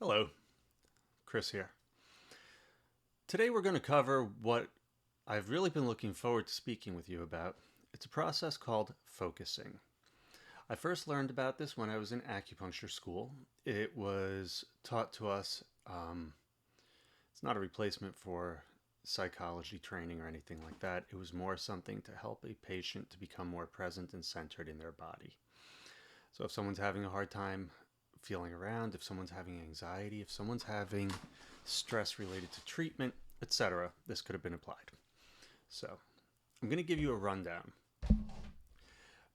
Hello, Chris here. Today we're going to cover what I've really been looking forward to speaking with you about. It's a process called focusing. I first learned about this when I was in acupuncture school. It was taught to us, it's not a replacement for psychology training or anything like that. It was more something to help a patient to become more present and centered in their body. So if someone's having a hard time feeling around, if someone's having anxiety, if someone's having stress related to treatment, etc., this could have been applied. So I'm going to give you a rundown.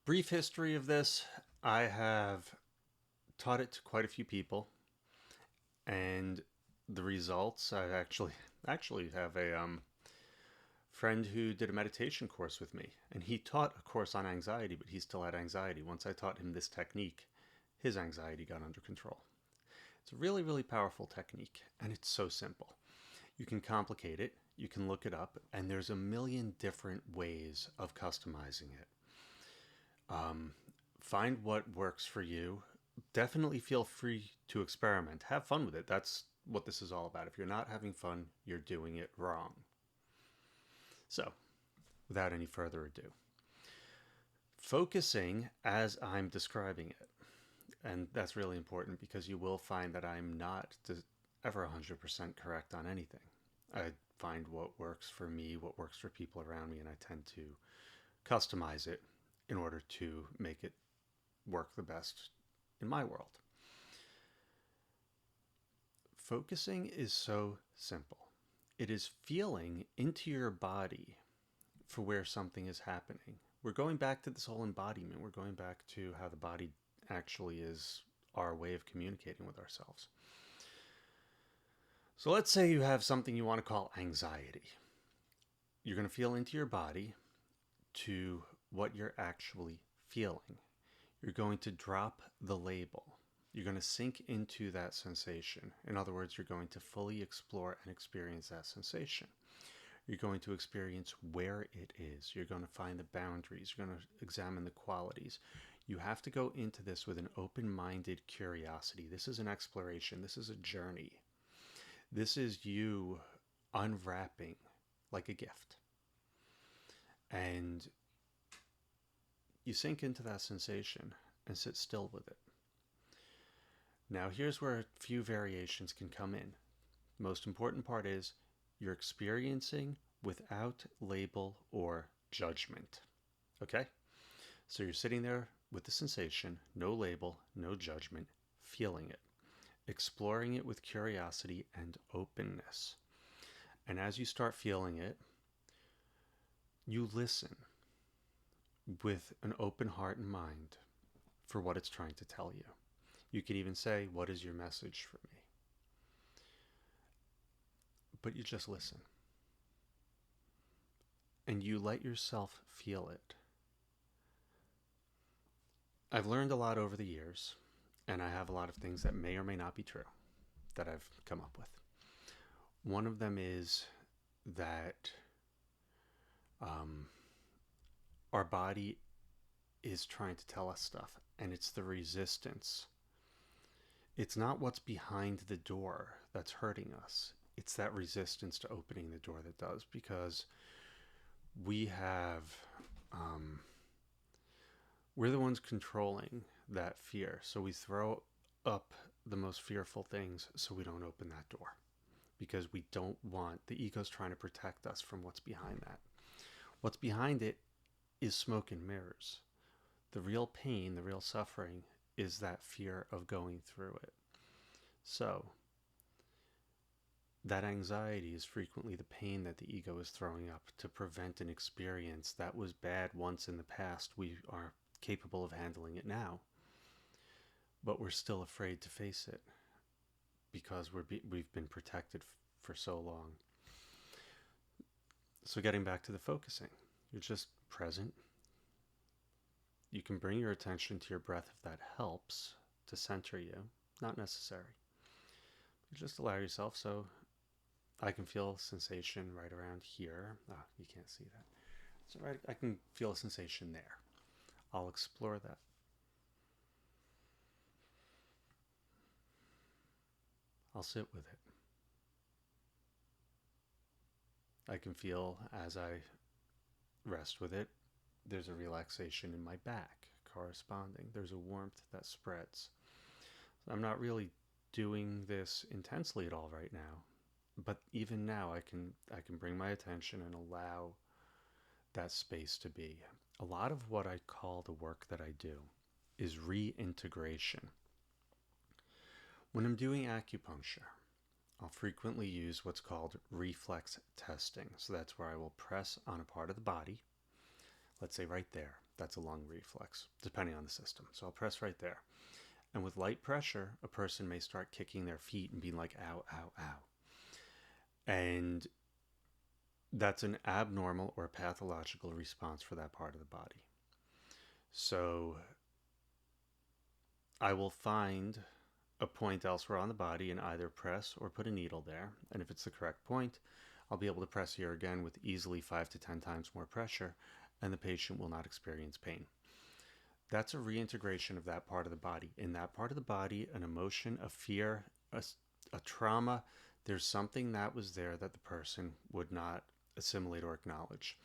Brief history of this. I have taught it to quite a few people, and the results, I actually have a friend who did a meditation course with me, and he taught a course on anxiety, but he still had anxiety. Once I taught him this technique, his anxiety got under control. It's a really, really powerful technique, and it's so simple. You can complicate it, you can look it up, and there's a million different ways of customizing it. Find what works for you. Definitely feel free to experiment. Have fun with it. That's what this is all about. If you're not having fun, you're doing it wrong. So, without any further ado, focusing as I'm describing it. And that's really important because you will find that I'm not ever 100% correct on anything. I find what works for me, what works for people around me, and I tend to customize it in order to make it work the best in my world. Focusing is so simple. It is feeling into your body for where something is happening. We're going back to this whole embodiment. We're going back to how the body actually is our way of communicating with ourselves. So let's say you have something you want to call anxiety. You're going to feel into your body to what you're actually feeling. You're going to drop the label. You're going to sink into that sensation. In other words, you're going to fully explore and experience that sensation. You're going to experience where it is. You're going to find the boundaries. You're going to examine the qualities. You have to go into this with an open-minded curiosity. This is an exploration. This is a journey. This is you unwrapping like a gift. And you sink into that sensation and sit still with it. Now, here's where a few variations can come in. The most important part is you're experiencing without label or judgment. Okay? So you're sitting there with the sensation, no label, no judgment, feeling it, exploring it with curiosity and openness. And as you start feeling it, you listen with an open heart and mind for what it's trying to tell you. You could even say, "What is your message for me?" But you just listen. And you let yourself feel it. I've learned a lot over the years, and I have a lot of things that may or may not be true that I've come up with. One of them is that our body is trying to tell us stuff, and it's the resistance. It's not what's behind the door that's hurting us. It's that resistance to opening the door that does, because we have, we're the ones controlling that fear. So we throw up the most fearful things so we don't open that door, because we don't want, the ego's trying to protect us from what's behind that. What's behind it is smoke and mirrors. The real pain, the real suffering is that fear of going through it. So that anxiety is frequently the pain that the ego is throwing up to prevent an experience that was bad once in the past. We are capable of handling it now, but we're still afraid to face it because we've been protected for so long. So getting back to the focusing, you're just present. You can bring your attention to your breath if that helps to center you. Not necessary. You just allow yourself. So I can feel sensation right around here. You can't see that. So I can feel a sensation there. I'll explore that. I'll sit with it. I can feel as I rest with it, there's a relaxation in my back corresponding. There's a warmth that spreads. I'm not really doing this intensely at all right now, but even now I can bring my attention and allow that space to be. A lot of what I call the work that I do is reintegration. When I'm doing acupuncture, I'll frequently use what's called reflex testing. So that's where I will press on a part of the body. Let's say right there. That's a lung reflex, depending on the system. So I'll press right there. And with light pressure, a person may start kicking their feet and being like, ow, ow, ow. And that's an abnormal or pathological response for that part of the body. So I will find a point elsewhere on the body and either press or put a needle there. And if it's the correct point, I'll be able to press here again with easily 5 to 10 times more pressure, and the patient will not experience pain. That's a reintegration of that part of the body. In that part of the body, an emotion, a fear, a trauma, there's something that was there that the person would not assimilate or acknowledge.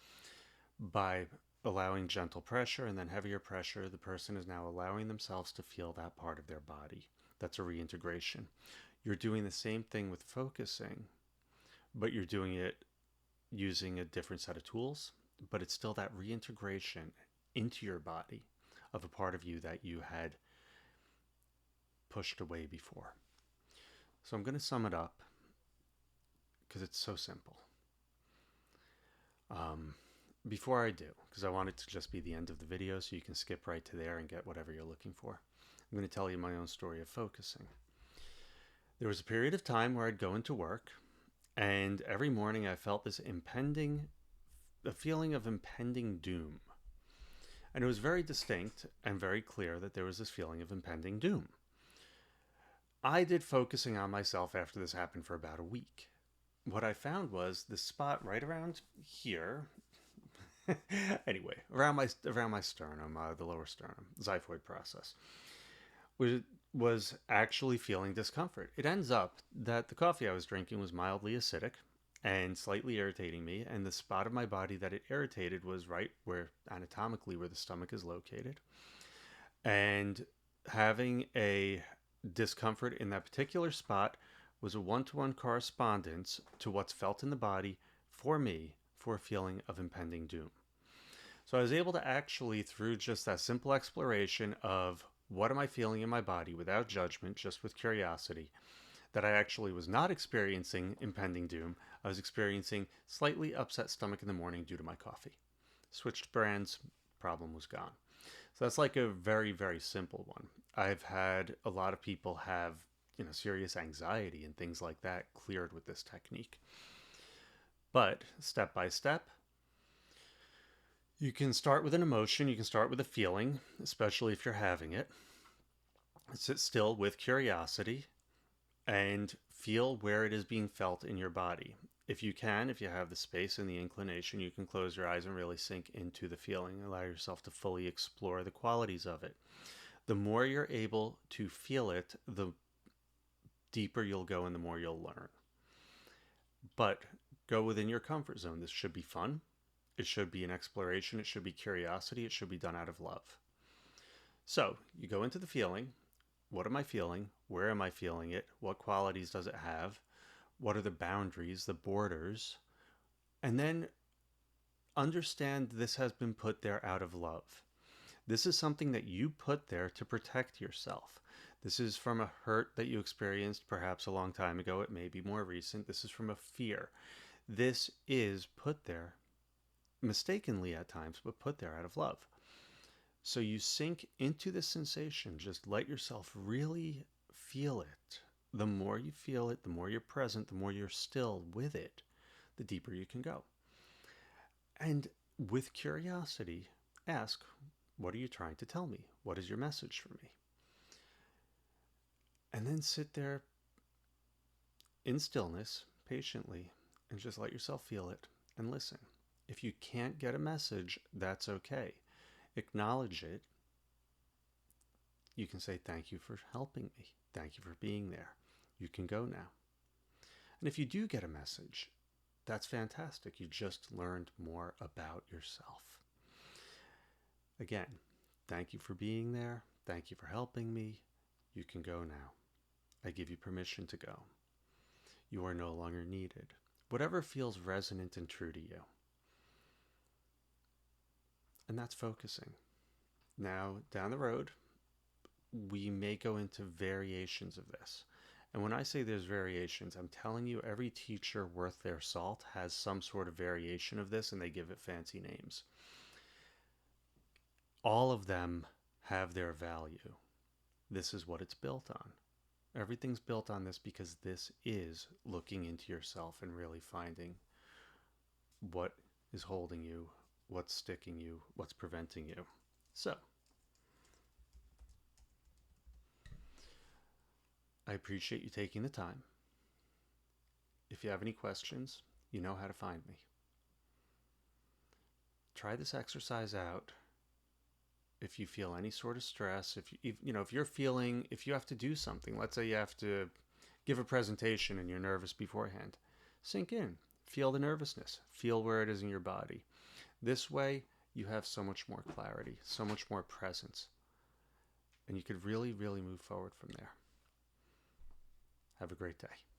By allowing gentle pressure and then heavier pressure, the person is now allowing themselves to feel that part of their body. That's a reintegration. You're doing the same thing with focusing, but you're doing it using a different set of tools, but it's still that reintegration into your body of a part of you that you had pushed away before. So I'm going to sum it up because it's so simple. Before I do, because I want it to just be the end of the video so you can skip right to there and get whatever you're looking for, I'm going to tell you my own story of focusing. There was a period of time where I'd go into work, and every morning I felt this a feeling of impending doom. And it was very distinct and very clear that there was this feeling of impending doom. I did focusing on myself after this happened for about a week. What I found was this spot right around here, anyway, around my sternum, the lower sternum, xiphoid process, was actually feeling discomfort. It ends up that the coffee I was drinking was mildly acidic and slightly irritating me, and the spot of my body that it irritated was right where, anatomically, where the stomach is located. And having a discomfort in that particular spot was a one-to-one correspondence to what's felt in the body for me for a feeling of impending doom. So I was able to actually, through just that simple exploration of what am I feeling in my body without judgment, just with curiosity, that I actually was not experiencing impending doom. I was experiencing slightly upset stomach in the morning due to my coffee. Switched brands, problem was gone. So that's like a very, very simple one. I've had a lot of people have, serious anxiety and things like that cleared with this technique. But step by step, you can start with an emotion, you can start with a feeling, especially if you're having it. Sit still with curiosity and feel where it is being felt in your body. If you have the space and the inclination, you can close your eyes and really sink into the feeling. Allow yourself to fully explore the qualities of it. The more you're able to feel it, the deeper you'll go and the more you'll learn. But go within your comfort zone. This should be fun. It should be an exploration. It should be curiosity. It should be done out of love. So you go into the feeling. What am I feeling? Where am I feeling it? What qualities does it have? What are the boundaries, the borders? And then understand this has been put there out of love. This is something that you put there to protect yourself. This is from a hurt that you experienced perhaps a long time ago. It may be more recent. This is from a fear. This is put there, mistakenly at times, but put there out of love. So you sink into this sensation. Just let yourself really feel it. The more you feel it, the more you're present, the more you're still with it, the deeper you can go. And with curiosity, ask, what are you trying to tell me? What is your message for me? And then sit there in stillness, patiently, and just let yourself feel it and listen. If you can't get a message, that's okay. Acknowledge it. You can say, thank you for helping me. Thank you for being there. You can go now. And if you do get a message, that's fantastic. You just learned more about yourself. Again, thank you for being there. Thank you for helping me. You can go now. I give you permission to go. You are no longer needed. Whatever feels resonant and true to you. And that's focusing. Now, down the road, we may go into variations of this. And when I say there's variations, I'm telling you every teacher worth their salt has some sort of variation of this, and they give it fancy names. All of them have their value. This is what it's built on. Everything's built on this because this is looking into yourself and really finding what is holding you, what's sticking you, what's preventing you. So, I appreciate you taking the time. If you have any questions, you know how to find me. Try this exercise out. If you feel any sort of stress, if you have to do something, let's say you have to give a presentation and you're nervous beforehand, sink in, feel the nervousness, feel where it is in your body. This way, you have so much more clarity, so much more presence, and you could really, really move forward from there. Have a great day.